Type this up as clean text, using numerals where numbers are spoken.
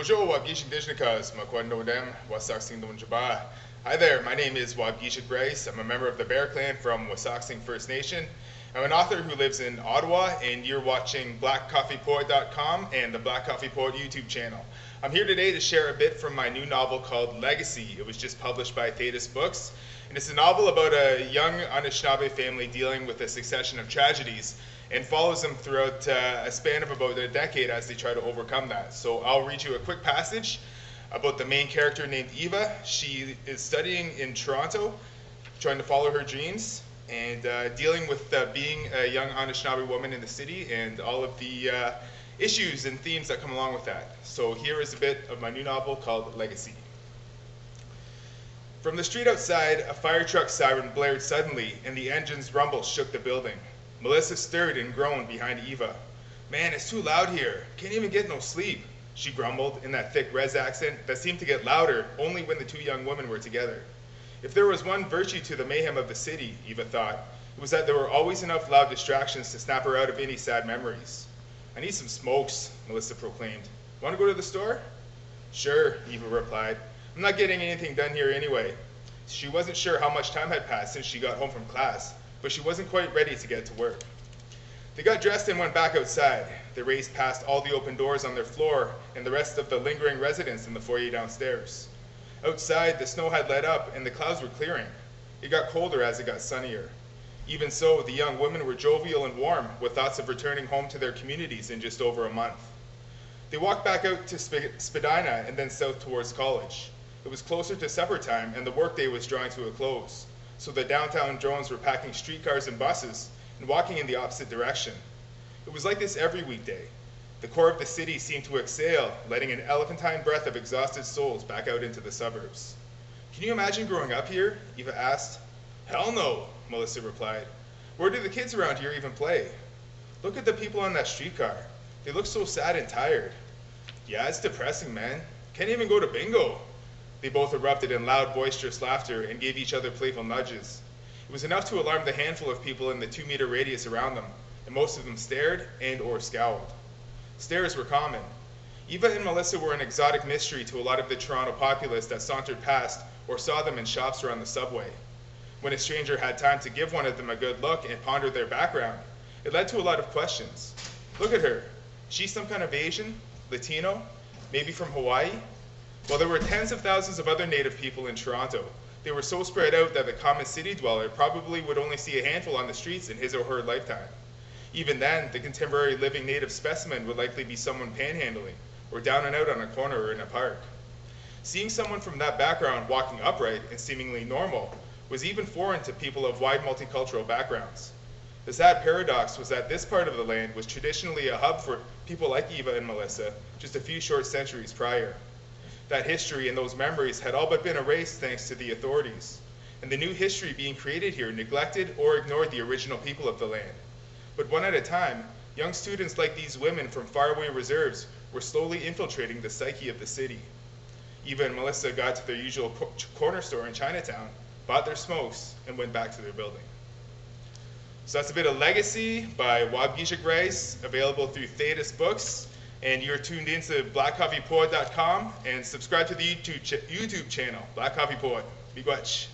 Bonjour, Waubgeshig Rice, Wasauksing First. Hi there, my name is Waubgeshig Rice. I'm a member of the Bear Clan from Wasauksing First Nation. I'm an author who lives in Ottawa, and you're watching blackcoffeepoet.com and the Black Coffee Poet YouTube channel. I'm here today to share a bit from my new novel called Legacy. It was just published by Theytus Press, and it's a novel about a young Anishinaabe family dealing with a succession of tragedies, and follows them throughout a span of about a decade as they try to overcome that. So I'll read you a quick passage about the main character named Eva. She is studying in Toronto, trying to follow her dreams, and dealing with being a young Anishinaabe woman in the city and all of the issues and themes that come along with that. So here is a bit of my new novel called Legacy. From the street outside, a fire truck siren blared suddenly, and the engine's rumble shook the building. Melissa stirred and groaned behind Eva. "Man, it's too loud here. Can't even get no sleep," she grumbled in that thick Res accent that seemed to get louder only when the two young women were together. If there was one virtue to the mayhem of the city, Eva thought, it was that there were always enough loud distractions to snap her out of any sad memories. "I need some smokes," Melissa proclaimed. "Want to go to the store?" "Sure," Eva replied. "I'm not getting anything done here anyway." She wasn't sure how much time had passed since she got home from class, but she wasn't quite ready to get to work. They got dressed and went back outside. They raced past all the open doors on their floor and the rest of the lingering residents in the foyer downstairs. Outside, the snow had let up and the clouds were clearing. It got colder as it got sunnier. Even so, the young women were jovial and warm, with thoughts of returning home to their communities in just over a month. They walked back out to Spadina and then south towards college. It was closer to supper time and the workday was drawing to a close, so the downtown drones were packing streetcars and buses and walking in the opposite direction. It was like this every weekday. The core of the city seemed to exhale, letting an elephantine breath of exhausted souls back out into the suburbs. "Can you imagine growing up here?" Eva asked. "Hell no," Melissa replied. "Where do the kids around here even play? Look at the people on that streetcar. They look so sad and tired." "Yeah, it's depressing, man. Can't even go to bingo." They both erupted in loud, boisterous laughter and gave each other playful nudges. It was enough to alarm the handful of people in the 2-meter radius around them, and most of them stared and/or scowled. Stares were common. Eva and Melissa were an exotic mystery to a lot of the Toronto populace that sauntered past or saw them in shops or on the subway. When a stranger had time to give one of them a good look and ponder their background, it led to a lot of questions. Look at her. She's some kind of Asian, Latino, maybe from Hawaii? While there were tens of thousands of other Native people in Toronto, they were so spread out that the common city dweller probably would only see a handful on the streets in his or her lifetime. Even then, the contemporary living Native specimen would likely be someone panhandling, or down and out on a corner or in a park. Seeing someone from that background walking upright and seemingly normal was even foreign to people of wide multicultural backgrounds. The sad paradox was that this part of the land was traditionally a hub for people like Eva and Melissa just a few short centuries prior. That history and those memories had all but been erased thanks to the authorities, and the new history being created here neglected or ignored the original people of the land. But one at a time, young students like these women from faraway reserves were slowly infiltrating the psyche of the city. Eva and Melissa got to their usual corner store in Chinatown, bought their smokes, and went back to their building. So that's a bit of Legacy by Waubgeshig Rice, available through Theytus Books. And you're tuned into blackcoffeepoet.com, and subscribe to the YouTube channel, Black Coffee Poet. Miigwech.